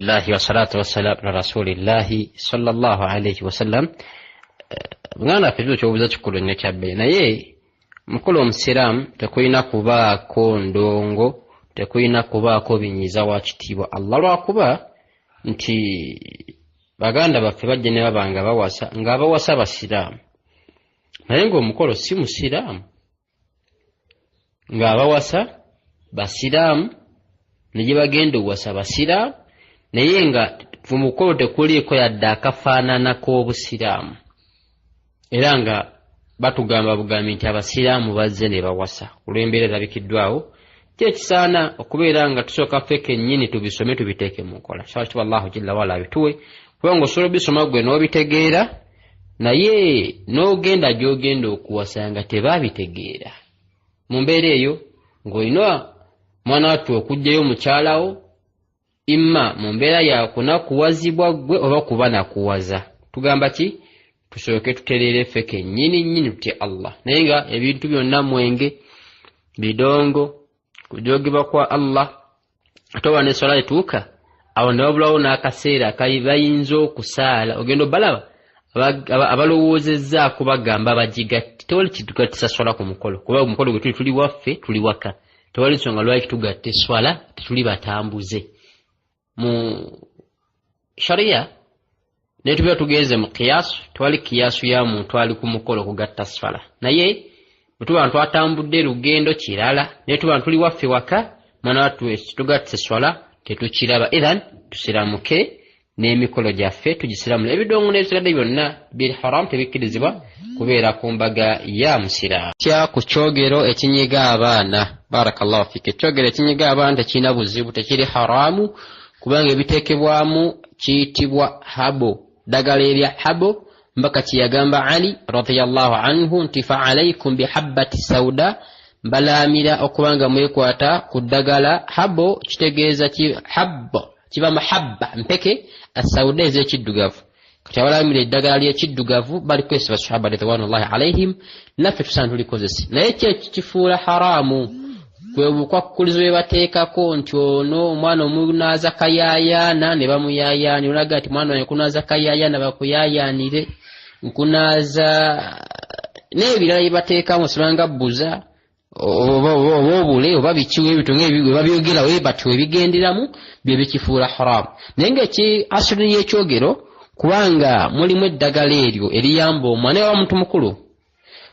الله والصلاة والسلام على رسول الله صلى الله عليه وسلم. Ngana kizu chobuza chikulu nyachabe naye mukulu omusiramu tekuyina kubaako ndongo, tekuyina kubaako binyiza wa kitiibwa Allah lwakuba nti baganda baffe bajja ne babanga bawasa ng'abawasa basiraamu naye ng'omukolo si musiraamu ng'abawasa basiraamu ne gye bagenda owasa basiraamu naye nga mukolo tekuliiko yadde akafaanana k'obusiraamu era nga batugamba bugambi nti abasiraamu bazze ne bawasa olw'embeera erabikiddwawo kyekisaana okubeera nga tusooka ffe kennyini tubisome tubiteeke mu nkola kyakitibwa Allahu jalla wala abituwe kubanga osobola obisoma gwe n'obitegeera naye n'ogenda gy'ogenda okuwasa nga tebaabitegeera mu mbeera eyo ng'olina mwana wattu okugjayo mukyalawo imma mu mbeera yakunakuwazibwa gwe oba kuba nakuwaza tugamba ki tusooke tutereere ffe kennyini nnyini tutye Allah naye nga ebintu byonna mwenge bidongo kujogibwa kwa Allah ate oba n'eswala etuuka awo ne wabulawo n'akaseera akabayinza okusaala ogenda obalaba abalowoozezzaako bagamba bagigatte tewali kitugattisa swala ku mukolo kuba omukolo gwe tuli waffe tuli waka tewali nsonga lwaki tugatte swala tetuli batambuze mu sharia naye tubeera tugenze mu kiyaasu tewali kiyaasu ya muntu ali ku mukolo kugatta swala naye bwe tuba twatambudde lugendo kirala naye tuba tuli waffe waka mwana wattu tugatte swala tetukiraba ethan tusiramuke n'emikolo gyaffe tugisiramula ebidongo n'ebisigadde byonna biri haram tebikkirizibwa kubeera ku mbaga ya musiraamu tya ku kyogero ekinyiga abaana barakallahu fika ekyogero ekinyiga abaana tekirina buzibu tekiri haramu kubanga ebiteekebwamu kiyitibwa habo ddagala erya habo mbaka kyeyagamba Ali radiyallahu anhu nti fa alaykum bihabbati sauda mbalaamira okubanga mwekwata ku ddagala habo kitegeeza habbo kiba mahabba mpeke asauda ez'ekiddugavu kati abalaamira eddagala ly'ekiddugavu bali kwesiba sahaba ridwanullahi alayhim naffe tusaana tulikozesa naye kifuula haramu kwebukwakulizo bye bateekako nti ono omwana omunaaza kayaayaana ne bamuyaayaani olaga nti mwana wange kunaaza kayaayaana bakuyaayaanire nkunaaza n'ebirala bye bateekamu osobanga bbuza oba obule oba bikiwa ebitonga ebyo babyogerawo batyo ebigenderamu bye bikifuula haramu naye ngaeki asuli y'ekyogero kubanga mulimu eddagala eryo eriyamba omwana wa muntu mukulu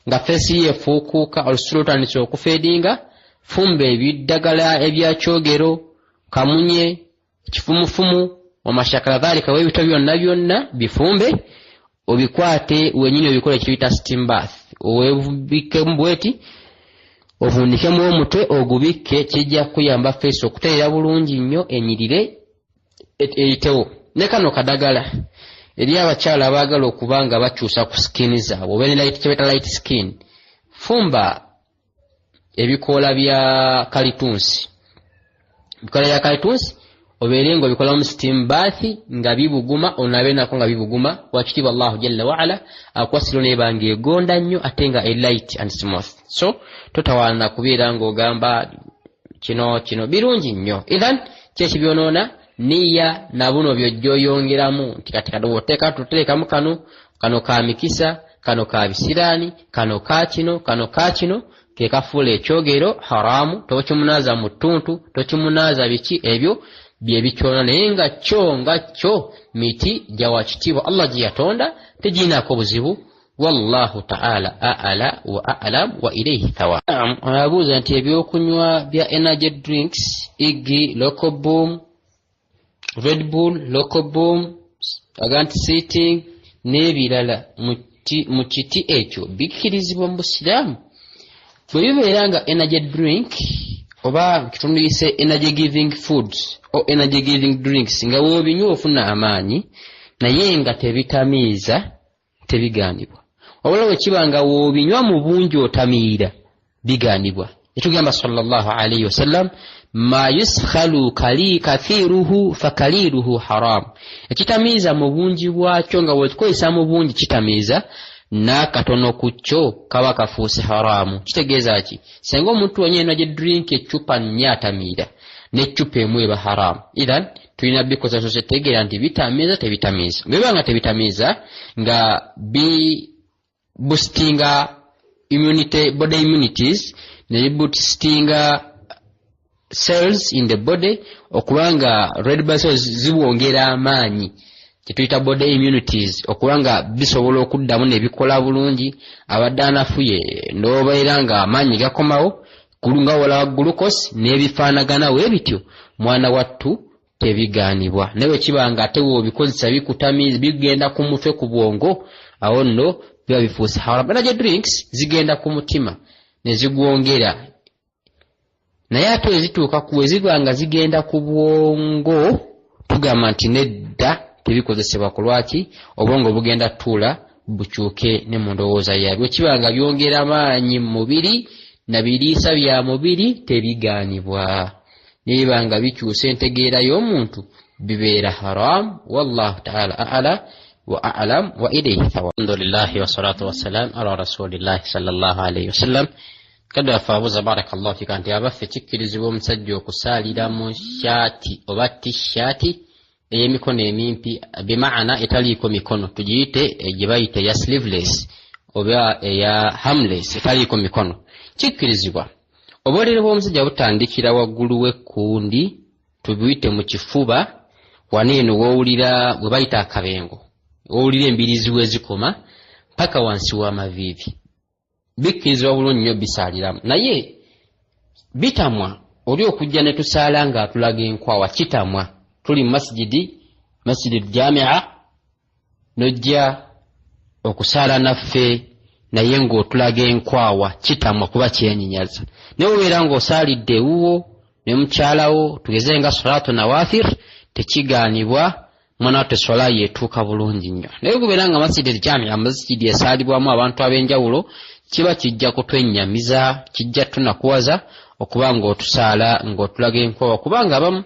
nga feesi ye efuukuuka olusulo lutandise okufeedinga fumba ebiddagala ebyakyogero kamunye kifumufumu omashakala dhalika webito byonna byonna bifumbe obikwate wenyini obikole kiyita steam bath owebikkemu bweti ovundikemu omutwe ogubikke kijja kuyamba feesi okuteera bulungi nnyo enyirire eyitewo ne kano kadagala eri abakyala abaagala okuba nga bakyusa ku skin zaabwe oba kyebeta light skin fumba ebikoola bya kalitunsi ebikoola bya kalitunsi obeere nga obikola mu steam bath nga bibuguma onabe nako nga bibuguma wakitiibwa Allahu jalla waala akwasiro nebanga egonda nnyo ate nga light and smooth so totawaana kubeera ng'ogamba kino birungi nnyo ethan kyekibyonoona niya nabuno byojjoyongeramu nti kati kadooteeka tuteekamu kano ka mikisa kano ka bisiraani kano ka kino kekafuula ekyogero haramu tokimunaaza mu ttuntu tokimunaaza biki ebyo byebikyona naye nga kyo miti gyawa kitiibwa Allah gye yatonda tegirinaako buzibu wallahu ta'ala a'ala wa a'lam wa ilayhi thawa. Abuuza nti ebyokunywa bya energy drinks Iggy, Local Boom, Red Bull, Local Boom, Agant Sitting n'ebirala mu kiti ekyo bikkirizibwa mu Busiraamu bwe bibeera nga energy drink oba kitundu yise energy giving foods o energy giving drinks nga woobinywa ofuna amaanyi naye nga tebitamiiza tebigaanibwa wabula bwe kiba nga woobinywa mu bungi otamiira bigaanibwa etugamba sallallahu alayhi wasallam ma yuskhalu kathiruhu fakaliruhu haram ekitamiiza mu bungi bwakyo nga wekikozesa mu bungi kitamiiza n'akatono ku kyo kaba kafuuse haramu. Kitegeeza ki? Singa omuntu wenyewe gye drink eccupa 4 atamiira n'eccupa emu eba haramu. Idhan tulina bikoza zose tegeera nti bitamiiza tebitamiiza. Bweba nga tebitamiiza nga boostinga immunity, body immunities, ne boostinga cells in the body, okubanga red blood cells zibwongera amaanyi kituyita body immunities, okubanga bisobola okuddamu ne bikola bulungi. Abadde anafuye n'obeera nga amaanyi gakomawo kulunga wala glucose n'ebifaanagana weebityo, mwana wattu tebigaanibwa. Nawe kibanga ate wobikozesa bikutamiiza bigenda ku mutwe ku bwongo, awo nno biba bifuuse haram. Energy drinks zigenda ku mutima ne zigwongera, naye ate ezituuka ku ezibanga zigenda ku bwongo tugamba nti nedda tebikozesebwa ku lwaki obwongo bugenda tuula bukyuke ne mu ndowooza yaabyo. Kibanga byongera amaanyi mu mubiri na biriisa bya mubiri tebigaanibwa. Nibanga bikyusa entegeera y'omuntu bibeera haram. Wallahu ta'ala a'la wa a'lam wa ilayhi thawa. Alhamdulillah wa salatu wa salam ala rasulillah sallallahu alayhi wa sallam. Kada faabuza barakallahu fika nti abaffe kikkirizibwa omusajja okusaalira mu shaati oba t-shirt ey'emikono emimpi, bimaana etaliiko mikono, tugiyite gye bayita ya sleeveless oba eya hamless, etaliiko mikono. Kikkirizibwa obwerere bw'omusajja butandikira waggulu w'ekkundi, tubiyite mu kifuba waneeno wowulira bwe bayita akabengo, wowulira embirizi we zikoma paka wansi w'amaviivi. Bikkirizibwa bulungi nnyo bisaaliramu, naye bitamwa oli okujja ne tusaala nga atulaga enkwawa. Kitamwa tuli mu masjidi jamia nojja okusaala naffe naye ng'otulaga enkwawa, kitamwa kuba kyenyinyaza. Naye obeera ng'osaalidde ewuwo ne mukyalawo tugeze nga salatu nawafir, tekigaanibwa, mwana wate sola yeetuuka bulungi nnyo. Naye gubeera nga masjidi jamia, masjidi esaalibwamu abantu ab'enjawulo, kiba kijja kutwennyamiza, kijja tunakuwaza okuba ng'otusaala ng'otulaga enkwawa, kubanga abamu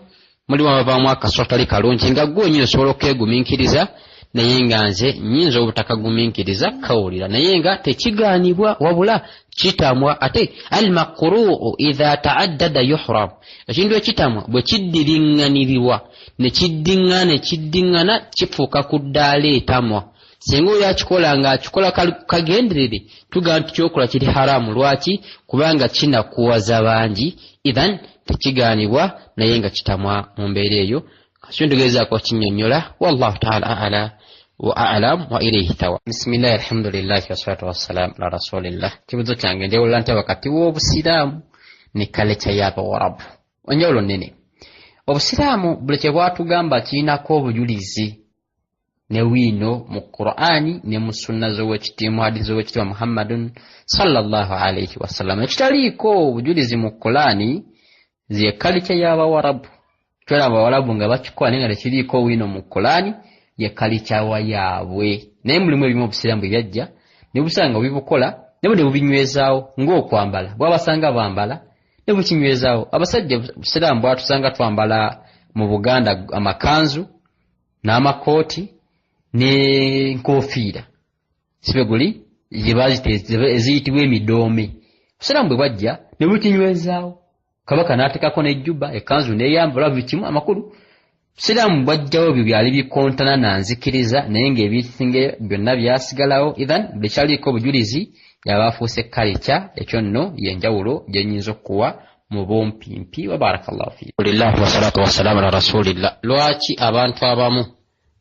mulimu abavaamu akaso tali kalungi nga gwe nnyini osobola okwegumiikiriza, naye nga nze nnyinza obutakagumiikiriza kawulira, naye nga tekigaanibwa wabula kitamwa. Ate almakru'u idha ta'addada yuhram, ekintu ekitamwa bwe kiddiriŋŋanirirwa ne kiddiŋŋana kifuuka ku ddaala etamwa. Singa oyo akikola nga akikola kagenderere tugamba nti kyokola kiri haramu. Lwaki? Kubanga kinakuwaza bangi, idhan tekigaanibwa naye nga kitamwa mu mbeera eyo. Kintegeezaako kinnyonnyola. Wallahu ta'ala a'la wa a'lam wa ilayhi thawa. Bismillah, alhamdulillah wa salatu wassalam ala rasulillah. Kibuzo kyange njawulo nti wakati w'obusiraamu ne kalecha y'Abawarabu enjawulo nnene. Obusiraamu buli kye bwatugamba kirinako obujulizi ne wiino mu Qur'ani ne mu sunna z'owekitiibwa, mu hadiisi z'owekitiibwa Muhammadun sallallahu alayhi wa sallam. Ekitaliiko obujulizi mu Qur'ani ze kalicha y'Abawarabu. Twala Abawarabu nga bakikola naye nga tekiriiko wiino mu Qur'ani, ye kalicha wa yaabwe. Naye mulimu ebimu obusiraamu bwe byajja ne busanga bibukola ne bubinyweezaawo ng'okwambala. Bwabasanga bambala ne bukinyweezaawo. Abasajja obusiraamu bwatusanga twambala mu Buganda amakanzu n'amakooti n'enkofiira sibeguli eziyitibwa emidoome. Obusiraamu bwe bwajja ne bukinyweezaawo. Kabaka n'ateekako n'ejjuba, ekanzu n'eyambala buli kimu amakulu. Obusiraamu bwajjawo ebyo byali bikontana na nzikiriza, naye ng'ebisinga byonna byasigalawo. Idhan buli kyaliiko obujulizi yabaafuuse kalicha. Ekyo nno y'enjawulo gye nnyinza okuwa mu bumpimpi. Wa barakallahu fiikum. Alhamdulillah wa salatu wassalamu ala rasulillah. Lwaki abantu abamu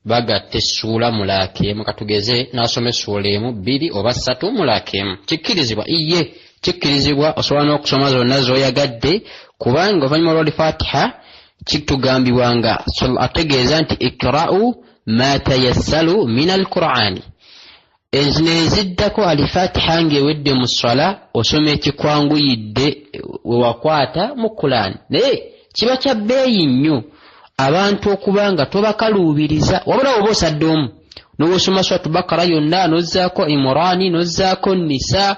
bagatta essuula mu laakemu? Katugeze n'asoma essuula emu, 2 oba 3 mu laakemu. Kikkirizibwa? Iye kikkirizibwa. Osobola n'okusoma zonna z'oyagadde, kubanga oluvannyuma lw'Al-Fatiha kitugambibwa nga ategeeza nti ikra'u ma tayassalu min al-Qur'ani. Eziddako Al-Fatiha ng'ewedde mu ssala osoma ekikwanguyidde we wakwata mu Qur'ani. Naye kiba kya bbeeyi nnyo abantu okuba nga tobakaluubiriza, wabula oba osadde omu n'osoma Suratu Bakara yonna n'ozzaako Imurani n'ozzaako Nisa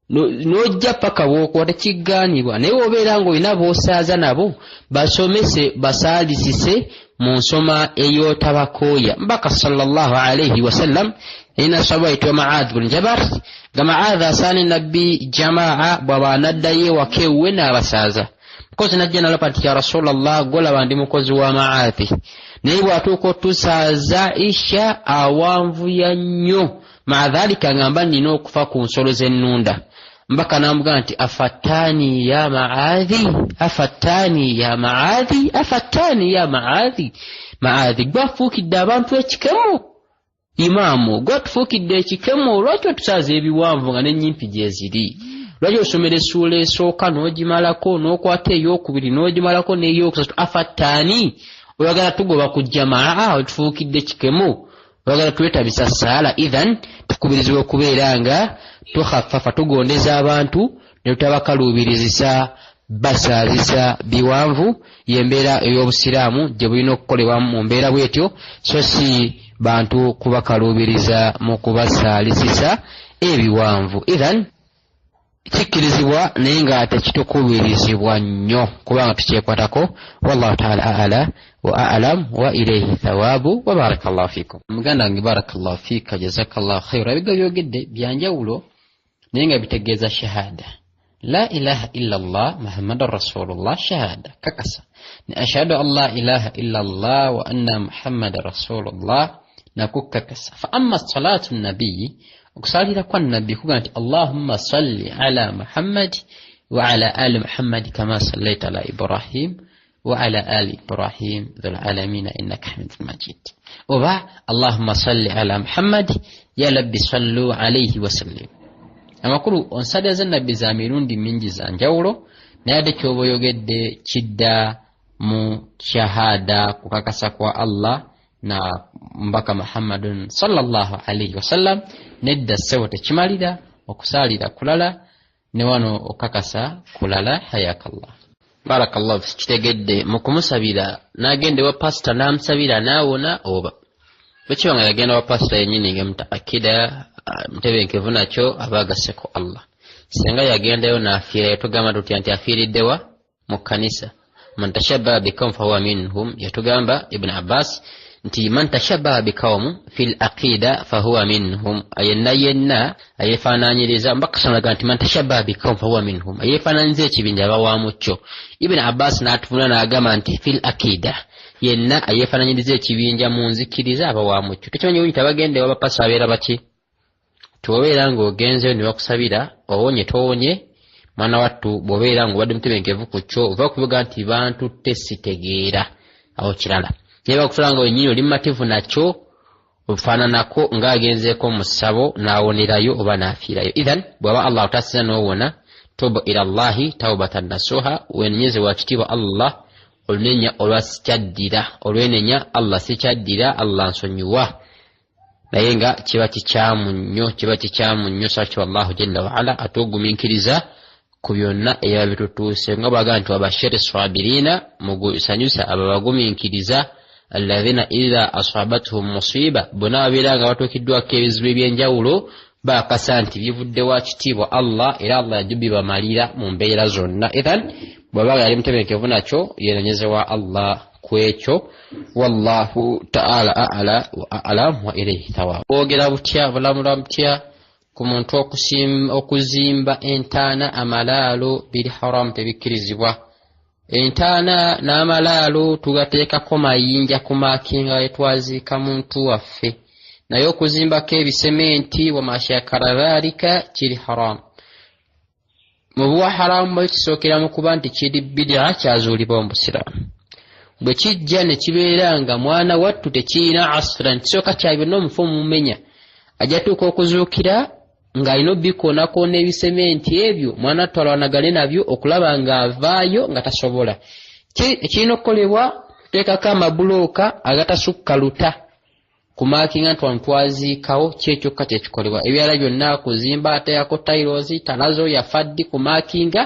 n'ojja paka bw'okuba tekigaanibwa. Naye obeera ng'olina b'osaaza nabo basomese basaalisise mu nsoma ey'otabakoya mbaka sallallahu alayhi wasallam ina sahaba itwa Mu'adh bin Jabal nga Mu'adh asani nabbi jamaa bwaba naddaye wakewe n'abasaza kozi najja nalapa nti ya Rasulullah gola bandi mukozi wa Mu'adh naye bwatuuka otusaaza isha awanvuya nnyo maadhalika ngamba nina okufa ku nsolo z'ennunda mbaka namuga nti afatani ya Mu'adh afatani ya Mu'adh afatani ya Mu'adh gwafuukidde abantu ekikemo imaamu gwatufuukidde ekikemo lwaki otusaaza ebiwanvu nga n'ennyimpi gye ziri lwaki osomera essuula esooka n'ogimalako n'okwata ey'okubiri n'ogimalako n'ey'okusatu afatani oyagala tugoba ku jamaa otufuukidde ekikemo oyagala twetabisa ssaala idhan tukubirizibwa okubeera nga tukhaffafa tugondeza abantu ne tutabakaluubirizisa basaazisa biwanvu y'embeera ey'obusiraamu gye bulina okukolebwa mu mbeera bwetyo so si bantu kubakaluubiriza mu kubasaalisisa ebiwanvu idhan kikkirizibwa naye nga tekitukubirizibwa nnyo kubanga tukyekwatako wallahu ta'ala a'la wa a'lam wa ilayhi thawabu wa barakallahu fikum muganda wange barakallahu fika jazakallahu khayra biga byogedde byanjawulo naye nga bitegeeza shahada la ilaha illa Allah muhammadur rasulullah shahada kakasa ni ashhadu an la ilaha illa Allah wa anna muhammadar rasulullah nakukakasa fa amma salatu nabii okusalira kwa nabbi kuga nti Allahumma salli ala Muhammad wa ala ali Muhammad kama sallaita ala Ibrahim wa ala ali Ibrahim dhul alamin innaka hamidul majid oba Allahumma salli ala Muhammad ya rabbi sallu alayhi wa sallim amakulu onsada za nabbi za mirundi mingi za njawulo naye ate kyoba oyogedde kidda mu shahada kukakasa kwa Allah na mbaka Muhammadun sallallahu alayhi wasallam nedda sewo tekimalira okusalira kulala ne wano okakasa kulala hayakallah barakallahu kitegedde mu kumusabira nagende wa pastor namusabira naawona oba bwe nga yagenda wa pastor yennyini nga mutaakida mutebenkevu nakyo abagaseko Allah senga yagendayo n'afiirayo tugamba tutya nti afiiriddewa mu kanisa man tashabbaha biqawmin fahuwa minhum yatugamba Ibn Abbas nti man tashabbaha biqawmin fil aqida fahuwa minhum yenna ayefaananyiriza mbakasanaga nti man tashabbaha biqawmin fahuwa minhum ayefaananyiriza ekibinja abawaamu kyo Ibn Abbas n'atuvuna n'agamba nti fil aqida yenna ayefaananyiriza ekibinja mu nzikiriza abawaamu kyo tekimanyi oyita bagende wabapasa abeera baki tuobeera ng'ogenzeyo ne bakusabira owonye towonye mwana wattu bw'obeera ng'obadde mutebenkevu ku kyo ova kubiga nti bantu tesitegeera awo kirala naye bakufula nga wennyini oli mumativu nakyo ofaananako ng'agenzeeko mu ssabo n'awonerayo oba n'afiirayo idhan bw'aba Allah otasiza n'owona tubu ila Allahi tawbatan nasuha wenenyeze wa kitiibwa Allah olunenya olwasikyaddira olwenenya Allah sikyaddira Allah nsonyiwa naye nga kiba kikyamu nnyo sakyo Allahu jalla wa ala atugumiikiriza ku byonna era bitutuuse nga bwaga nti wabashiri sabirina mugusanyusa abo bagumiikiriza alladhina idha asabatuhum musiba bona babeera nga batuukiddwako ebizibu ebyenjawulo bakasa nti bivudde wa kitiibwa Allah era Allah yajubibamalira mu mbeera zonna idhan bwaba yali mutebenkevu nakyo yenenyeze wa Allah kwekyo wallahu ta'ala a'la wa a'lam wa ilayhi thawab ogera butya bulamula butya ku muntu okuzimba entaana amalaalo biri haram tebikirizibwa entaana n'amalaalo tugateekako mayinja ku makinga etwaziika muntu waffe naye okuzimbako ebisementi wa mashakara dhalika kiri haram mu buwa haramu kisookera mu kuba nti kiri bid'a kyazuulibwa mu busiraamu bwe kijja ne kibeera nga mwana wattu tekirina asran kisooka kya byonna omufu mumenya ajja tuuka okuzuukira ng'alina obikoonako n'ebisementi ebyo mwana twalwanagane nabyo okulaba ng'avaayo nga tasobola kirina okukolebwa teekako amabulooka agatasukka luta kumakinga nti wano twaziikawo kyekyokka kyekikolebwa ebyala byonna kuzimba ateyako tailozi tanazo yafaddi kumakinga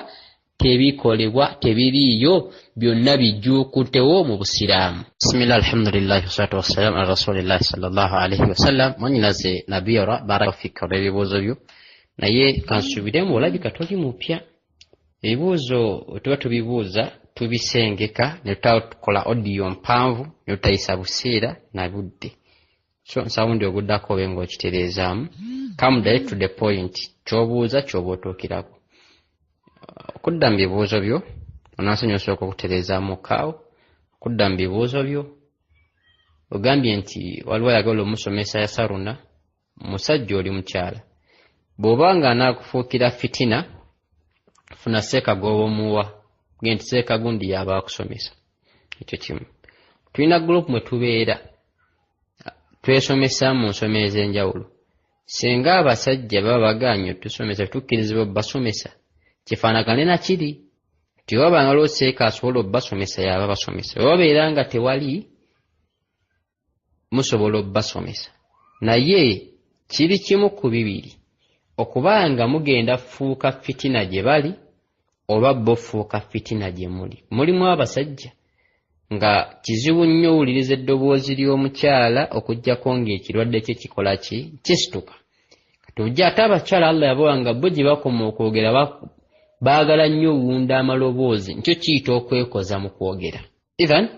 tebikolebwa tebiriiyo byonna bijjuukutewo mu busiraamu bismillah alhamdulillah wassalatu wassalamu ala rasulillah sallallahu alaihi wasallam mwanyinaze nabiyora barakafika olw'ebibuuzo byo naye kansuubiremu olabika toli mupya ebibuuzo tuba tubibuuza tubisengeka ne tukola audio mpanvu ne tutayisa buseera na budde. So nsawundi oguddako obe ng'okitereezaamu. Come direct to the point. Ky'obuuza ky'oba otuukirako. Okudda mu bibuuzo byo onaasonyiwa osooka okutereezaamu kaawo. Okudda mu bibuuzo byo ogambye nti waliwo ayagala omusomesa ya Saruna musajja oli mukyala. Bw'oba nga anaakufuukira fitina funa seeka gw'omuwa genti seeka gundi yaba akusomesa. Ekyo kimu. Tulina group mwe tubeera twesomesa mu nsoma ez'enjawulo. Singa abasajja baba bagaanye tusomesa tukkirizibwa basomesa kifaanagane na kiri nti waba nga looseeka asobola obbasomesa yaba basomesa. Wabeera nga tewali musobola obbasomesa. Naye kiri kimu ku bibiri okuba nga mugenda fuuka fitina gye bali oba bo fuuka fitina gye muli. Mulimu abasajja nga kizibu nnyo owuliriza eddoboozi ly'omukyala okuggyako ng'ekirwadde kye kikola ki kisituka. Kati ojja ate abakyala Allah yabawa nga bo gye bakoma okwogera baagala nnyo owunda amaloboozi nkyo kiyita okwekoza mu kwogera. Even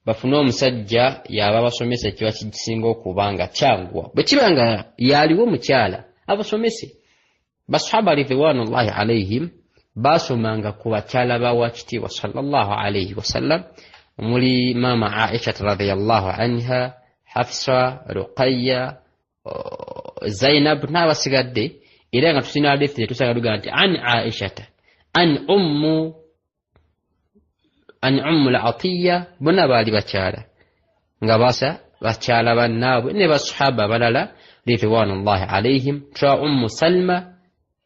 bafune omusajja yaba basomesa kiba kisinga okuba nga kyaggwa. Bwe kiba nga yaliwo mukyala abasomese. Basahaba ridwanullahi alaihim basomanga ku bakyala ba wakitiibwa sallallahu alaihi wasallam omuli maama Aisha radhiyallahu anha, Hafsa, Ruqayya, Zainab n'abasigadde. Era nga tusina hadithi tusanga tuga nti an Aishata an ummu al-Atiyya bonna baali bakyala nga basa bakyala bannaabwe ne basahaba balala ridwanullahi alaihim. Twa ummu Salma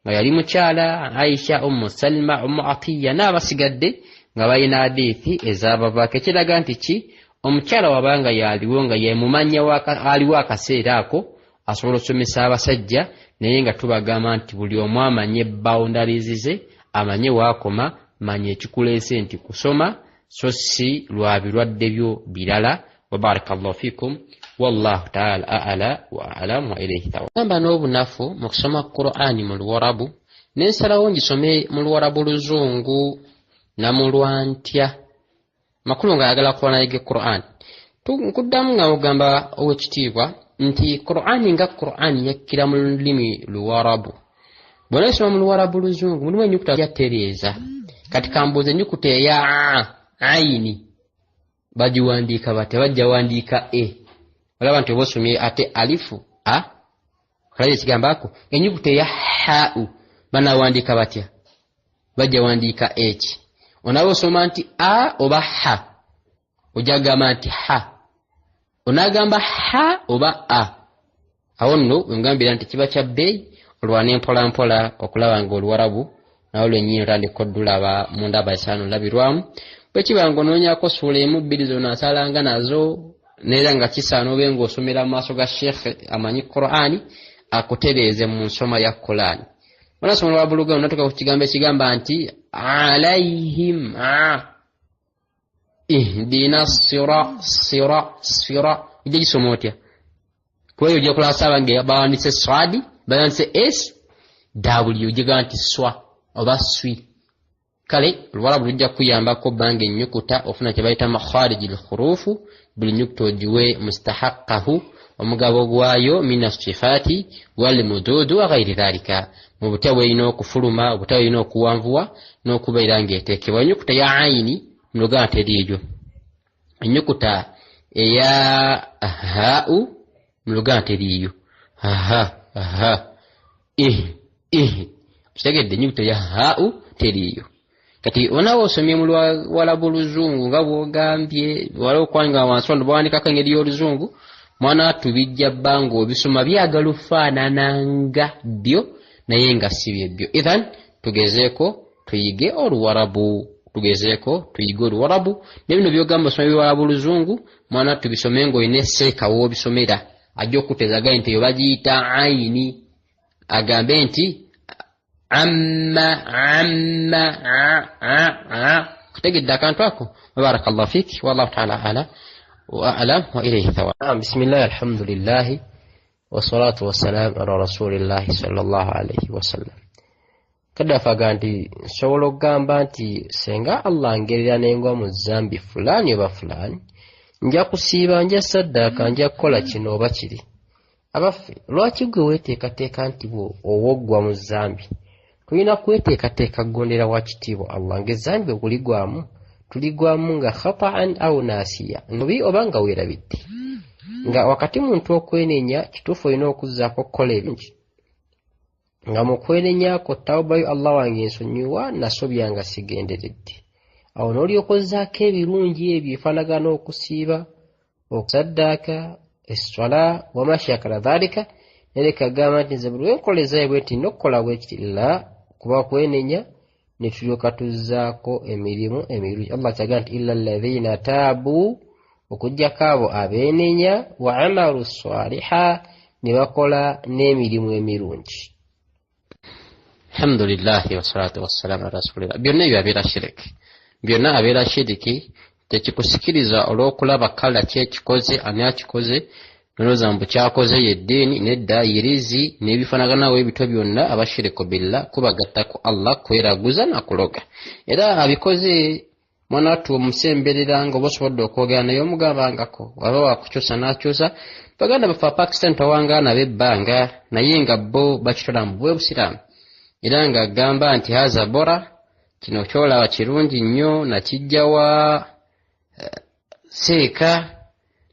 nga yali mukyala, Aisha, ummu Salma, ummu Atiyya n'abasigadde nga balina hadithi ez'abavaako ekiraga nti ki omukyala wabanga yaliwo nga yemumanya aliwo akaseera ako asobola okusomesa abasajja naye nga tubagamba nti buli omu amanye boundaries ze amanye waakoma manye ekikuleese nti kusoma so si lwa birwadde byo birala. Wa barakallahu fikum wallahu ta'ala a'la wa a'lam wa ilayhi tawakkaltu. Gamba n'obunafu mu kusoma Qur'ani mu Luwarabu n'ensalawo ngisome mu Luwarabu Luzungu na mu Lwantya makulu nga ayagala kukola naye Qur'an. Nkuddamu nga ogamba ow'ekitiibwa nti Qur'ani nga Qur'ani yakkira mu lulimi Luwarabu. Bw'ona esoma mu Luwarabu Luzungu mulimu ennyukuta yatereeza. Kati kambuuza ennyukuta eya ayini bagiwandiika batya? Bajja wandiika olaba nti oba osomye ate alifu kalaje ekigambo ako. Ennyukuta eya haa'u banawandiika batya? Bajja wandiika eki. Onaaba osoma nti a oba ha ojja gamba nti ha. Onaagamba ha oba a. Awo nno wengambira nti kiba kya bbeeyi olwane mpola mpola okulaba nga Oluwarabu nawo lwennyini otandika oddulaba mu ndaba esaana olabirwamu. Bwe kiba ng'onoonyako suula emu bbiri zonna asalanga nazo neera nga kisaana obe ng'osomera mu maaso ga Sheikh amanyi Qur'ani akutereeze mu nsoma ya Qur'ani. Onasoma Oluwarabu Luganda onatuuka ku kigambo ekigamba nti alaihim ihdina sira ojja gisoma otya? Kuba ojja kulaba saba nga bawandise swadi bawandise s w ojja nti swa oba swi. Kale Oluwarabu lujja kuyambako bbanga ennyukuta ofuna kye bayita makharijil khurufu buli nnyukuta ogiwe mustahaqqahu omugabo gwayo mina sifaati wal mududu wa ghairi dhalika. Mu butawe erina okufuluma obutawe erina okuwanvuwa n'okubeera ng'eteekebwa. Ennyukuta ya ayini mu Luganda teriiyo. Ennyukuta eya haa'u mu Luganda teriiyo. Kitegedde ennyukuta ya haa'u teriiyo. Kati onaaba osomye mu Luwarabu Luzungu nga bw'ogambye waliwo okwanga wansi wano bawandikako engeri y'Oluzungu mwana tubijja bbanga obisoma byagala ofaanananga byo naye nga si byebyo. Ithan tugezeeko tuyige Oluwarabu. Ne bino by'ogamba osoma Luwarabu Luzungu mwana tubisome ng'olina esseeka w'obisomera ajja okuteezaga nti eyo bagiyita ayini agambe nti kutegedde akantu ako. Barakallahu fiki wallahu ta'ala ala wa a'lam wa ilayhi tawakkaltu. Bismillah alhamdulillah wassalatu wassalamu ala rasulillahi sallallahu alayhi wasallam. Kaddafi agamba nti nsobola okugamba nti senga Allah ngerera nengwa mu zambi fulani oba fulani, nja kusiiba, nja saddaaka, nja kukola kino oba kiri. Abaffe, lwaki gwe weeteekateeka nti owoggwa mu zambi? Tulina kweteekateeka kugondera wa kitiibwa Allah ng'ezambi okuligwamu tuligwamu nga khata'an aw nasiya, mubi oba nga weerabidde. Nga wakati muntu okwenenya kituufu olina okuzzaako okukola ebingi, nga mu kwenenyaako tawbayo Allah wange ensonyiwa nasobya nga sigenderedde. Awo n'olyoka ozzaako ebirungi ebyo ebifaanagana okusiiba, okusaddaaka, esswala wama shakala dhalika, nereka agamba nti nze buli wenkoleza bwe nti n'okukola bwe kiti la kuba kwenenya ne tulyoka tuzzaako emirimu emirungi. Allah kyagamba nti illa alladhina taabu, okuggyako abo abeenenya, wa amalu ssaliha, ne bakola n'emirimu emirungi. Alhamdulillahi wassalatu wassalamu ala rasulillah. Byonna ebyo abeera shiriki, byonna abeera shiriki. Tekikusikiriza olw'okulaba kala kyekikoze, ani akikoze, noloza mbu kyakoze yeddiini nedda yirizi n'ebifaanaganawo ebito byonna abashiriku billah, kubagatta ku Allah, kweraguza na kuloga. Era abikoze mwana wattu omusemberera nga oba osobodde okwogera naye omugambangako, waba wakukyusa n'akyusa. Baganda baffe Pakistan tawangaana b'ebbanga, naye nga bo bakitola mu bwebusiraamu. Era nga agamba nti haza bora, kino kyolaba kirungi nnyo, nakijjawa seeka,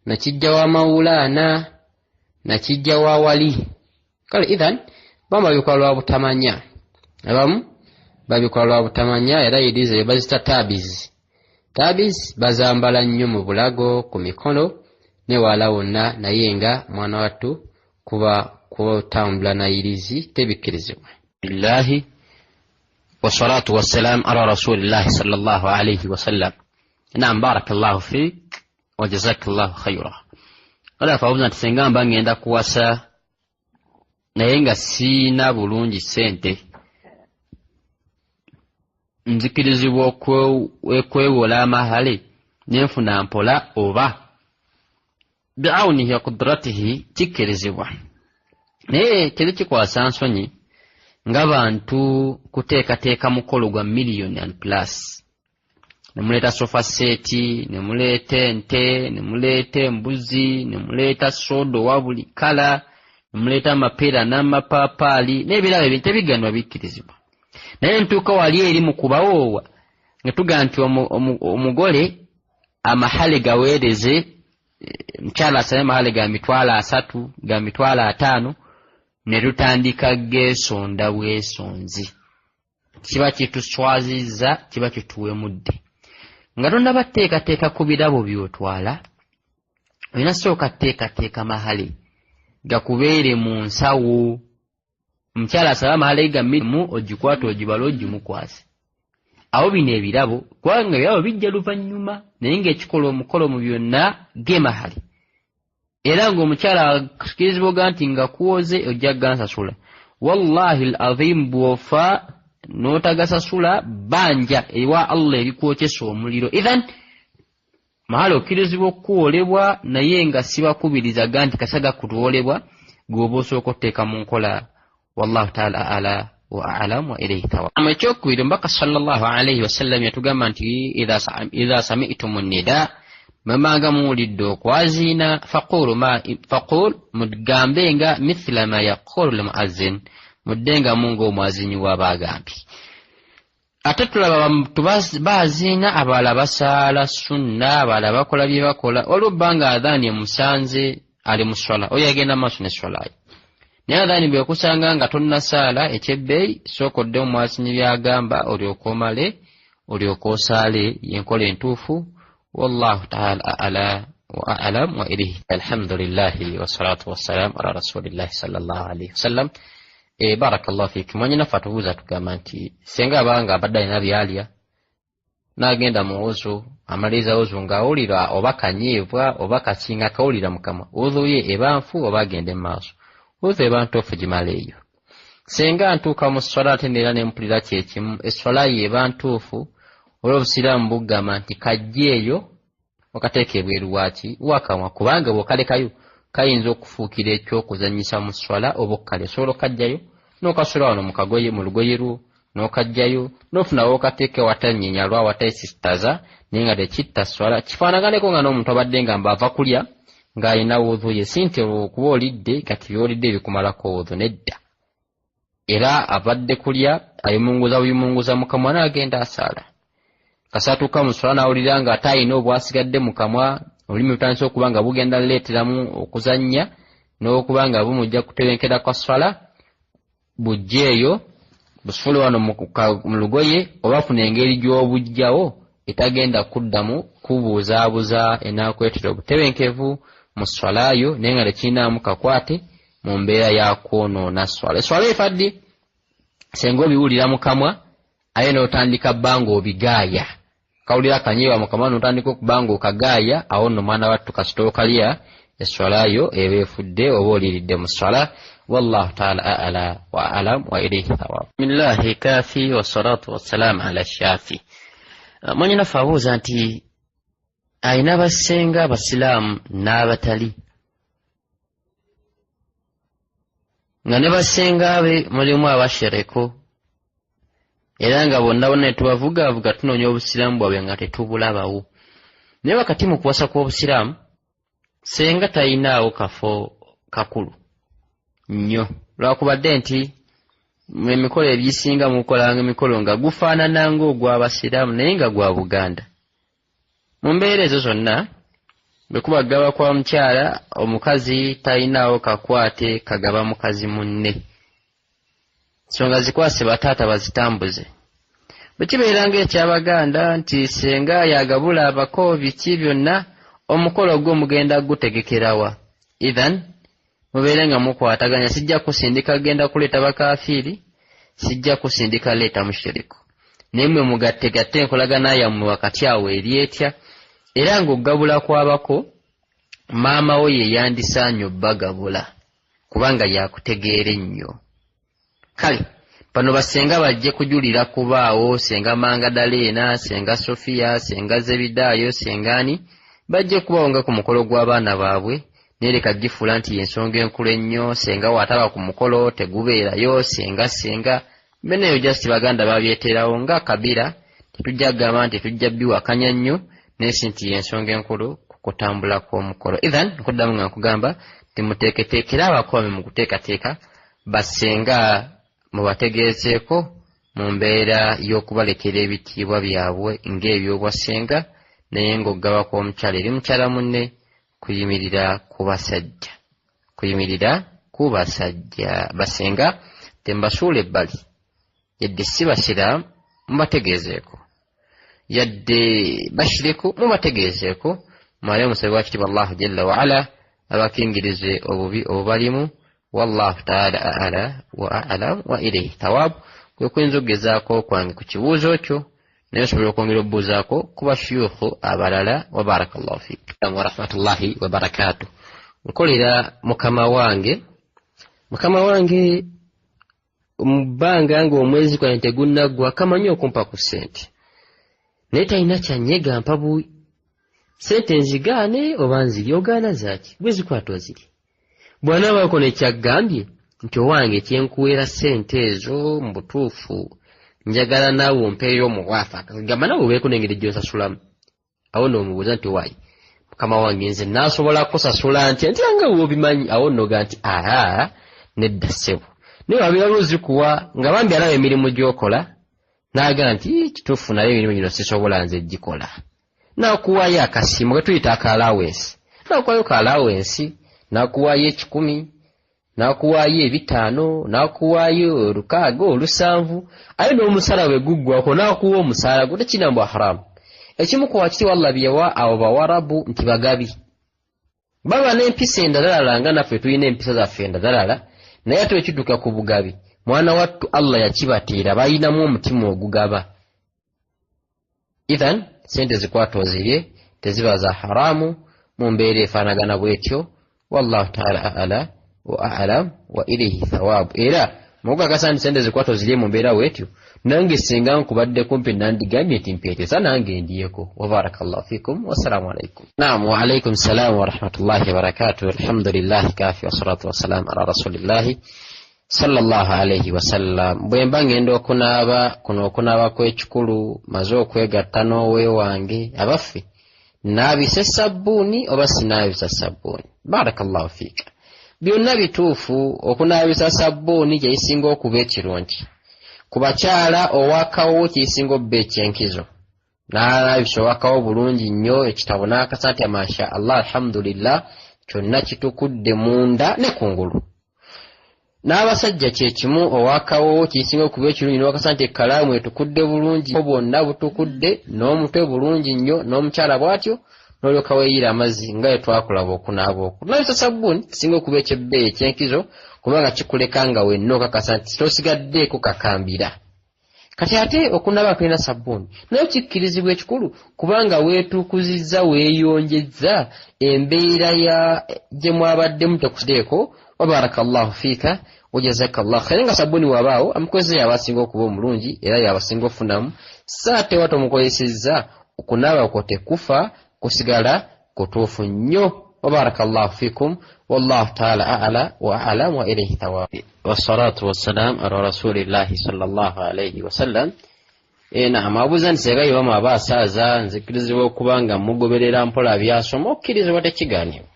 nakijjawa mawulaana, nakijjawa wali. Kale idhan bamu babikola lwa butamanya, abamu babikola lwa butamanya. Era yirize bazita tabiz. Tabiz bazambala nnyo mu bulago, ku mikono ne wala wonna, naye nga mwana wattu kuba kutambula na yirizi tebikkirizibwa. Billahi wassalatu wassalamu ala rasulillahi sallallahu alayhi wasallam. Naam, barakallahu fik wa jazakallahu khayra. Ala fawuza nti senga mba ngenda kuwasa naye nga siina bulungi ssente, nzikirizibwa okwewola amahale nenfuna mpola oba bi'awnihi wa qudratihi kikkirizibwa. Naye kiri kikwasa nsonyi ng'abantu kuteekateeka mukolo gwa million and plus. Nemuleeta sofa seti, nemuleeta ente, nemuleeta embuzi, nemuleeta sodo wa buli kala, nemuleeta amapeera n'amapaapaali n'ebirala ebintu ebiganwa bikkirizibwa. Naye ntuuka wali eri mu kubawoowa nga tuga nti omugole amahale gaweereze, mukyala asabe amahale ga mitwalo 3 ga mitwalo 5, ne tutandika geesonda bwesonzi. Kiba kituswazizza, kiba kituwemudde. Nga tonnaba teekateeka ku birabo by'otwala, olina sooka teekateeka mahale gakubeere mu nsawo. Omukyala asaba amahale ga million, ogikwata ogibala ogimukwase. Awo bino ebirabo, kubanga ebirabo bijja luvannyuma, naye ng'ekikola omukolo mu byonna ge mahale. Era ng'omukyala akikirizibwa nti nga kuwoze ojja gansasula. Wallahi al-azim bw'ofa n'otagasasula banja ewa Allah ebikwokyesa omuliro. Idhan mahale okkirizibwa okuwolebwa, naye nga sibakubiriza nti kasaga kutuwolebwa gwoba osooka otteeka mu nkola. Wallahu ta'ala ala wa a'lam wa ilayhi tawakkaltu. Ekyokubiri, omubaka sallallahu alayhi wasallam yatugamba nti idha sami'tumun nida, mamanga muwulidde okwaziina, faqul mugambenga mithla ma yaqulu al-muazzin, muddenga mungo omwazinyi w'abagambye. Ate tulaba baziina, abalala basaala sunna, abalala bakola bye bakola. Olubbanga adhaani emusanze ali mu swala, oyo agenda maaso ne swalayo. Naye adhaani bwe kusanga nga tonna saala ekyebbeeyi, sookodde omwazinyi byagamba, olyoka omale, olyoka osaale, yenkola entuufu. Wallahu ta'ala ala wa a'lam wa ilayhi. Alhamdulillahi wassalatu wassalamu ala rasulillahi sallallahu alayhi wasallam. Barakallahu fik. Mwanyina fatubuza tugamba nti senga abanga abadde alina byalya n'agenda mu wuzu, amaliza wuzu ng'awulira oba kanyiibwa oba kakinga kawulira mukama, wuzu ye eba nfu oba agende mu maaso, wuzu eba ntuufu gimala eyo. Senga ntuuka mu swala ate neera n'empulira kyekimu, esswala ye eba ntuufu, olw'obusiraamu bugamba nti kajja eyo okateeka ebweru waaki wakamwa, kubanga bw'okalekayo kayinza okufuukira ekyokuzannyisa mu swala oba okkale. Osobola okajjayo n'okasula wano mu kagoye, mu lugoye lwo n'okajjayo n'ofunawo okateeke watannyinnyalwa watayisitaza naye nga tekitta swala kifaanaganeko nga n'omuntu abadde nga mbava kulya ng'alina wudhu ye si nti okuba olidde kati byolidde bikumalako wudhu nedda era abadde kulya ayimunguza mu kamwa n'agenda asaala kasatuuka mu swala n'awulira nga ate ayina obwasigadde mu kamwa olulimi lutandise okuba nga bugenda leeteramu okuzannya n'okuba nga bumujja kutebenkera kwa swala bujjeeyo busufule wano mu lugoye oba funa engeri gy'obujjawo etagenda kuddamu kubuuzaabuza enaakwetera obutebenkevu mu swalayo naye nga tekirinaamu kakwate mu mbeera ya kwonoona swala. Eswala efaddi senga obiwulira mu kamwa aye n'otandika bbanga obigaaya kawulira kanyeewa mu kamwa n'otandika okuba nga okagaaya awo nno mwana wattu kasita okalya eswalayo eba efudde oba oliridde mu swala. والله تعالى أعلى وأعلم وإليه الثواب. بسم الله كافي والصلاة والسلام على الشافي. من نفعوز أنتي أين بسنغا بسلام نابتالي ngane basenga be mulimu abashereko era nga bonna tubavuga tunoonya obusiraamu bwabwe nga tetubulabawo naye wakati mu kuwasa kw'obusiraamu senga tayinaawo kafo kakulu nnyo lwakubadde nti emikolo ebisinga mukolanga emikolo nga gufaanana ng'ogw'abasiraamu naye nga gwa Buganda. Mu mbeera ezo zonna bwe kuba gaba kwa mukyala omukazi tayinaawo kakwate kagaba mukazi munne nsonga zikwase bataata bazitambuze. Bwe kibeeranga eky'Abaganda nti senga yagabula abako biki byonna omukolo gwo mugenda gutegekerawa ithan mubeere nga mukwataganya sijja kusindika genda kuleeta bakafiiri sijja kusindika leeta mushiriku naye mwe mugattegatte enkolagana yammwe wakati awo eri etya era ng'ogabula kwabako maama wo ye yandisaanye obbagabula kubanga yakutegeera ennyo. Kale bano basenga bajje kujulira kubaawo senga Mangadaleena senga Sofiya senga Zebidaayo sengaani bajje kubaawo nga ku mukolo gw'abaana baabwe nereka gifuula nti yensonga enkulu ennyo senga wataba ku mukolo tegubeerayo senga beneyo just Baganda babyeteerawo nga kabira tetujja gamba nti tujja biwakanya nnyo nesi nti yensonga enkulu kukutambula kw'omukolo. Ithan nkuddamu nga nkugamba timuteeketeekera abakomi mu kuteekateeka basenga mubategeezeeko mu mbeera y'okubalekera ebitiibwa byabwe ng'ebyobwasenga naye ng'ogaba kw'omukyala eri mukyala munne kuyimirira ku basajja basenga tembasuula ebbali yadde si basiraamu mubategeezeeko yadde bashiriku mubategeezeeko mwale musabe wa kitiibwa Allahu jalla wa ala abakingirize obubi obubalimu. Wallahu ta'ala a'ala wa a'lam wa ilayhi thawab. Kwe kuyinza okugezaako kwange ku kibuuzo kyo naye osobola okwongera obubuuzaako ku bashuyukhu abalala. Wa barakallahu fiik wa rahmatullahi wa barakatuh. Nkolera mukama wange mu bbanga ng'omwezi gwange tegunnaggwa kamanyi okumpa ku ssente naye talina kyanyega mpa buwi ssente nzigaane oba nziryogaana zaaki bwe zikwata oziri bw'anaabaako nekyagambye nti owange kyenkuweera ssente ezo mu butuufu njagala naawe ompeeyo omuwaafa akagamba naawe obeeko n'engeri gy'osasulamu awo n'omubuuza nti waayi mukama wange nze naasobola kusasula ntya nti nga wobimanyi awo nnoga nti aha nedda ssebo naye wabiraba ozikuwa nga bambi alaba emirimu gy'okola n'agamba nti kituufu naye emirimu gino sisobola nze gikola n'akuwaayo akasimu ketuyita akalawensi n'akuwaayo kalawensi n'akuwaayo 10 n'akuwaayo 5 n'akuwaayo 6 7 aye n'omusala bwe guggwako n'akuwa omusala gwo tekinambwa haramu. Ekimu ku wakiti wallabyewa abo bawarabu nti bagabi baba n'empisa endalala nga naffe tulina empisa zaffe endalala naye ate ekidduka ku bugabi mwana wattu Allah yakibatiira bayinamu omutima ogugaba. Ithan sente zikwata ozirye teziba za haramu mu mbeera efaanagana bwetyo. Wallahu ta'ala a'ala wa a'lam wa ilayhi thawab. Era mugagasa nti sente zikwata ozirye mu mbeera bwetyo nange singa nkubadde kumpi nandigambye nti mpeeteza nange ndiyeko. Wa barakallahu fikum wassalamu alaikum. Naam wa alaikum salam wa rahmatullahi wa barakatuh. Alhamdulillahi kafi wa salatu wa salam ala rasulillahi sallallahu alayhi wasallam bwemba ngenda okunaaba kuno okunaaba kw'ekikulu maze okwegatta n'oweewange abaffe naabisa sabbuuni oba sinaabisa sabbuuni. Barakallahu fiika. Byonna bituufu. Okunaabisa sabbuuni kyekisinga okuba ekirungi. Ku bakyala owakawo kyekisinga okuba ekyenkizo. N'anaabisa owakawo bulungi nnyo ekitabo n'akasa nti masha Allah alhamdulillah kyonna kitukudde munda ne kungulu. N'abasajja kye kimu owakawo kisinga okuba ekirungi n'owakasa nti ekkalaamu etukudde bulungi bwonna butukudde n'omutwe bulungi nnyo n'omukyala bw'atyo n'olyoka weeyira amazzi nga bwe twakulaba okunaaba okwo. N'abisa sabbuuni kisinga okuba ekyebbeeyi ekyenkizo kubanga kikuleka nga wenna okakasa nti tosigaddeeko kakambira. Kati ate okunaaba kulina sabbuuni nayo kikkirizibwa ekikulu kubanga weetuukuzizza weeyonjezza embeera gye mwabaddemu tekusideeko. Wabarakallahu fiika wajazakallahu khairan. Nga sabbuuni wabaawo amukozesa yabasinga okuba omulungi era yabasinga ofunamu saate watu omukozesezza okunaaba kwo tekufa kusigala kutuufu nnyo. Wabarakallahu fiikum wallahu ta'ala a'la wa a'lam wa ilayhi thawab. Wassalatu wassalam ala rasulillahi sallallahu alayhi wasallam. Naam, abuuza nti singa imamu aba asaaza nzikirizibwa okubanga mugoberera mpola byasoma okkirizibwa tekigaanibwa.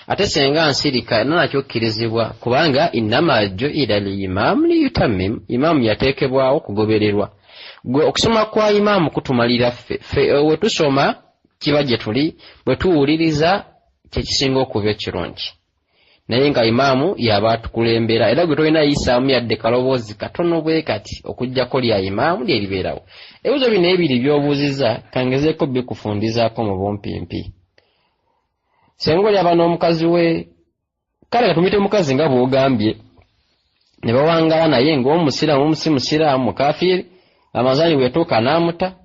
Ate senga nsirika nakyo okkirizibwa kubanga innama ju'ila al-imam liyutammim. Imamu yateekebwawo kugobererwa. Gwe okusoma kwa imamu kutumalira ffe we tusoma kiba gye tuli bwe tuwuliriza kyekisinga okuba ekirungi. Naye nga imamu yaba atukulembera era gwe tolina yisaamu yadde kaloboozi katono bwe kati okuggyako lya imamu lyeribeerawo. Ebibuuzo bino ebiri by'obuuziza kangezeeko bikufundizaako mu bumpimpi. Senga oli aba n'omukazi we kale katumite mukazi nga bw'ogambye ne bawangala naye ng'omusiraamu si musiraamu mukafiiri amazaani bwetuuka n'amuta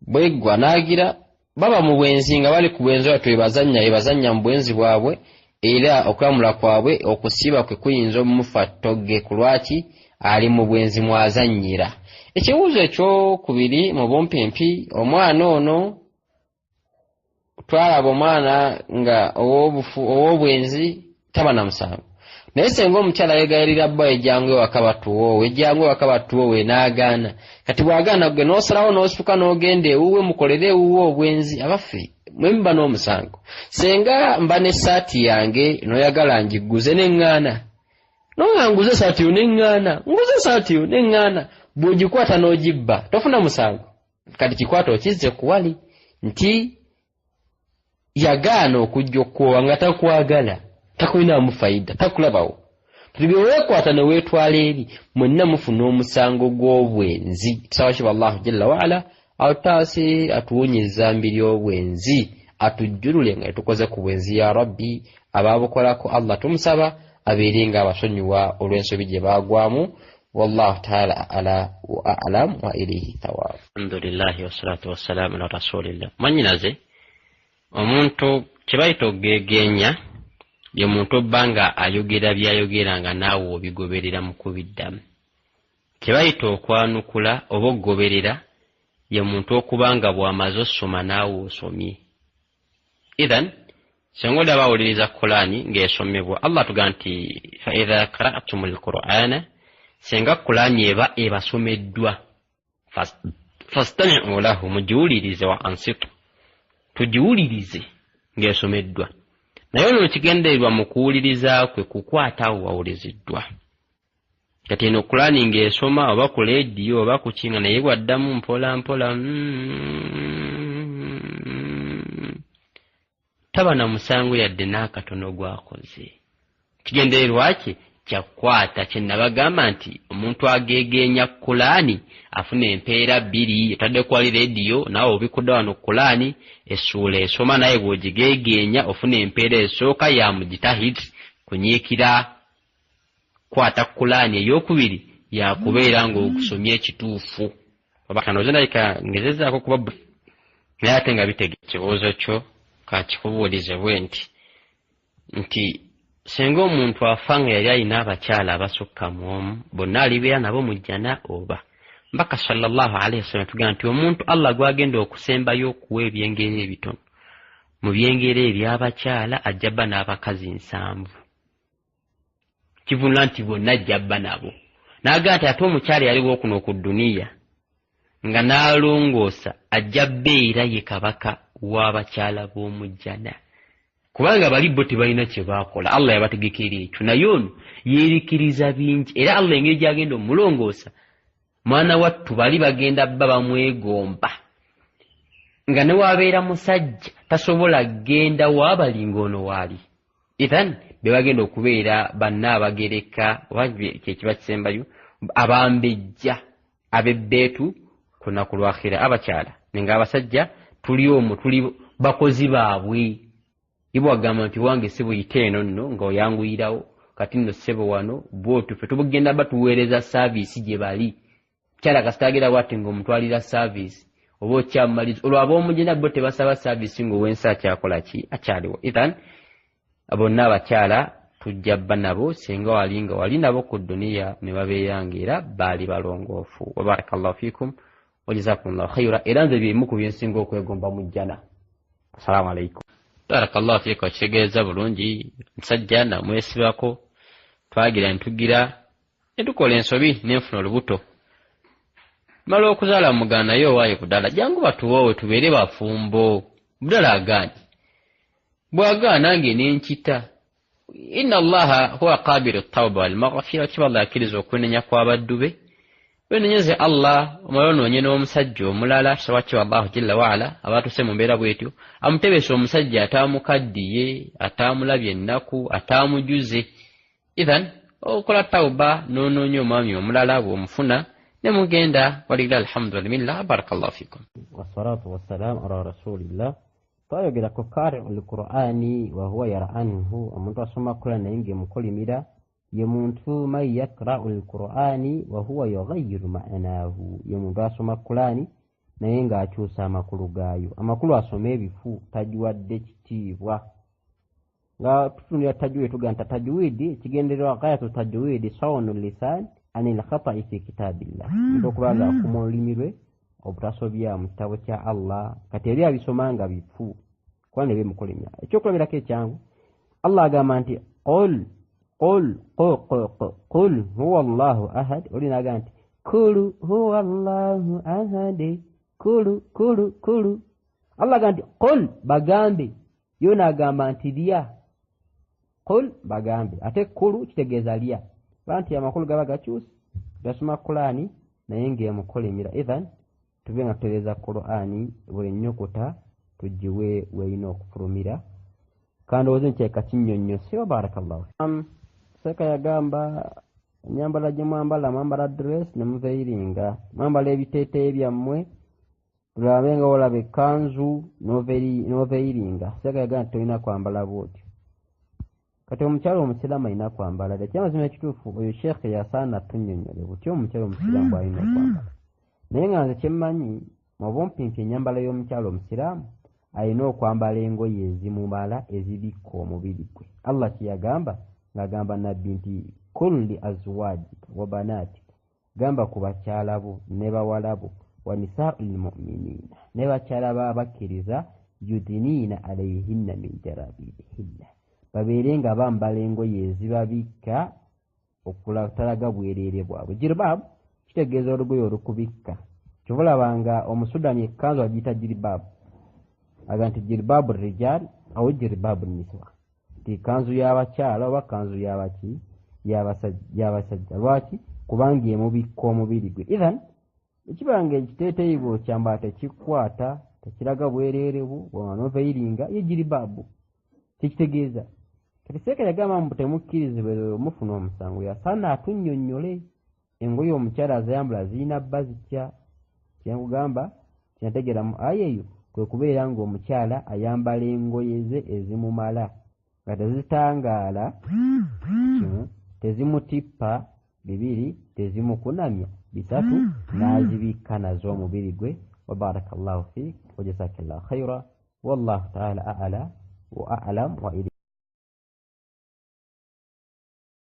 bweggwa n'agira baba mu bwenzi nga bali ku bwenzi watyo ebazannya mu bwenzi bwabwe era okulamula kwabwe okusiba kwe kuyinza omumufa ttogge ku lwaki ali mu bwenzi mwazannyira. Ekibuuzo ekyokubiri mu bumpimpi omwana ono twalaba omwana nga ow'obwenzi taba na musango. Naye senga omukyala yegayirira bba ejjangu ewaka batuwoowe n'agaana. Kati bw'agaana gwe n'osalawo n'osituka n'ogenda ewuwe mukolere ewuwe obwenzi abaffe mwe muba n'omusango. Senga mba n'essaati yange n'oyagala ngiguze n'eŋŋaana. Nonga nguze essaati yo n'eŋŋaana. Bw'ogikwata n'ogibba tofuna musango. Kati kikwata okizze kuwali nti yagaana okujja okuwa nga takwagala takulinamu fayida takulabawo. Tubye weekwata ne weetwala eri mwenna mufuna omusango gw'obwenzi. Tusaba Allahu jalla waala awutaase atuwonye ezambi ly'obwenzi atujjulule nga tukoze ku bwenzi ya rabbi. Abaabukolako Allah tumusaba abeere nga abasonyiwa olw'ensobi gye baagwamu. Wallahu ta'ala ala wa a'lam wa ilayhi thawab. Alhamdulillahi wassalatu wassalamu ala rasulillah. Manyinaze omuntu kibayita ogegenya ye muntu obbanga ayogera byayogera nga naawe obigoberera mu kubiddamu. Kibayita okwanukula oba okugoberera ye muntu okubanga bw'amaze osoma naawe osomye. Idhan senga oli abawuliriza Qur'ani ng'esomebwa Allah tuga nti fa idha qara'tumul Qur'ana senga Qur'ani eba ebasomeddwa fastami'u lahu mujiwulirize wa ansitu tujiwulirize ng'esomeddwa. Naye ono kigendererwa mu kuwuliriza kwe kukwatawo wawuliziddwa. Kati eno Qur'ani ng'esoma oba ku leediyo oba ku kinga naye bwaddamu mpola mpola taba na musango yadde n'akatono gwakoze. Kigendererwa ki kyakwata kye nabagamba nti omuntu ageegenya Qur'ani afuna empeera bbiri. Otadde kwali leediyo nawe obikudde wano Qur'ani essuula esoma naye bw'ogigeegenya ofuna empeera esooka ya mujtahid kunyiikira. Kwata Qur'ani ey'okubiri yakubeera ng'okusomya ekituufu. Kano zendalika ngezezaako kuba naye ate nga bitege ekibuuzo kyo kakikubuulize bwe nti senga omuntu afa nga yali alina abakyala abasukka mu omu bonna alibeera nabo mujjana oba. Mbaka sallallahu alayhi wasallam tugamba nti omuntu Allah gwagenda okusembayo okuwa ebyengero ebitono mu byengero eby'abakyala ajjaba n'abakazi 7. kivunula nti bonna ajjabba nabo n'agaa nti ate omukyala yaliwo kuno ku duniya nga n'alongoosa ajjabbeera ye kabaka w'abakyala b'omujjana kubanga bali bo tebalina kye baakola Allah yabategekera ekyo naye ono yeerikiriza bingi era Allah engeri gy'agenda omulongoosa mwana wattu bali bagenda bba bamwegomba nga ne waabeera musajja tasobola genda waabalinga ono waali ithan be bagenda okubeera banna abagereka kyekiba kisembayo abambejja ab'ebbeetu ku lunaku lwakhira abakyala nenga abasajja tuli omwo tuli bakozi baabwe ibo agamba nti wange sebo yiteeno nno ng'oyanguyirawo kati nno sebo wano bwotyo ffe tubugenda batuweereza saaviisi gye bali kyala kasitagera bwate ng'omutwalira saaviisi oba okyamumaliza olwo ab'omujjana bo tebasaba saaviisi ng'owensi akyakola ki akyaliwo ithan bonna abakyala tujja bba nabo singa wali nga wali nabo ku duniya ne babeeranga era baali balongoofu wa barakallahu fikum wa jazakumullahu khayra era nze bimu ku byensinga okwegomba mu jjana assalamu alaikum barakallahu fikum kitegeeza bulungi musajja namwesibako twagira ntugira ne tukola ensobi n'enfuna olubuto mala okuzaala mugana naye owaaye budala jangu batuwoowe tubeere bafumbo budala agaanye bw'agaana nge n'enkita inna allaha huwa qabilu tawba wal maghfira kiba Allah akkiriza okwenenya kw'abaddu be benenyeze Allah omalonoonye n'omusajja omulala sawakiba Allahu jalla waala abaatuse mu mbeera bwetyo amutebesa omusajja ataamukaddiye ataamulabye ennaku ataamujuze ithan okola tawba n'onoonya omwami omulala bw'omufuna ne mugenda walillahi alhamdu walminna barakallahu fikum wassalatu wassalamu ala rasulillah twayogera ku qari'u al-Qur'ani wa huwa yar'anhu omuntu asoma Qur'an naye ng'emukolimira ye muntu man yaqra'u al-Qur'ani wa huwa yughayyiru ma'nahu ye muntu asoma Qur'ani naye ng'akyusa amakulu gaayo amakulu asoma ebifu tajiwadde kitiibwa nga tutunira tajwid tuganta tajwidi kigendererwa ghayatu tajwidi sawnu lisan anil khata'i fi kitabillah ndokubanga kumolimirwe obutasobya mu kitabo kya Allah kati eri abisomanga bifu kwane bemukolimira ekyokulabirako ekyangu Allah agamba nti qul huwa Allahu ahad olina agamba nti kulu huwa Allahu ahad kulu Allah agamba nti qul bagambe yona agamba nti lya qul bagambe ate kulu kitegeeza lya banti amakulu gaba gakyusi gasoma Qur'ani naye ng'emukolimira ithan tube nga tutereeza Qur'ani buli nnyukuta tugiwe weeyina okufulumira kandi oze nkyeka kinnyonnyose wa barakallahu seka yagamba enyambala gye mwambala dress ne muveiringa mwambala ebiteeteeyi byammwe tulabe nga olaba ekkanzu n'oveiringa seka yagamba nti tolina kwambala bwotyo kati omukyalo omusiraamu alina kwambala ekyamazima ekituufu oyo sheekhe yasaana tunnyonnyole butyo omukyalo omusiraamu bw'alina okwambala naye nga nze kyemmanyi mu bumpimpi ennyambala y'omukyalo omusiraamu alina okwambala engoye ezimumala ezibikka omubiri gwe Allah kyeyagamba ng'agamba nabbi nti kulli azwajika wa banatika gamba ku bakyala bo ne bawala bo wa nisaa'il mu'miniina ne bakyala b'abakkiriza yudiniina alayhinna min jalabibihinna babeere nga bambala engoye ezibabikka okulatalaga bwereere bwabwe jilbaabu kitegeeza olugoye olukubikka kyobulabanga omusudani ekkanzu agiyita jilbaabu aga nti jilbaabu rijal awo jilbaabu niswa ti kanzu y'abakyala oba kanzu y'abaki y'abasajja lwaki kubanga emubikka omubiri gwe ithan ekibanga ekiteeteeyi bw'okyambala tekikwata tekiraga bwereere bwo bw'onoveiringa ye jilbaabu tekitegeeza kati seeka yagamba mbu temukkirizibwa omufuna omusango yasaana atunnyonnyole engoye omukyala azayambula zirina bba zitya kyenkugamba kyenategeera mu aya eyo kwe kubeera ng'omukyala ayambala engoye ze ezimumala nga tezitangaala kimu tezimutippa bibiri tezimukunamya bisatu n'azibikka nazo omubiri gwe wa barakallahu fiik wa jazakillahu khayra wallahu ta'ala a'la wa a'lam wa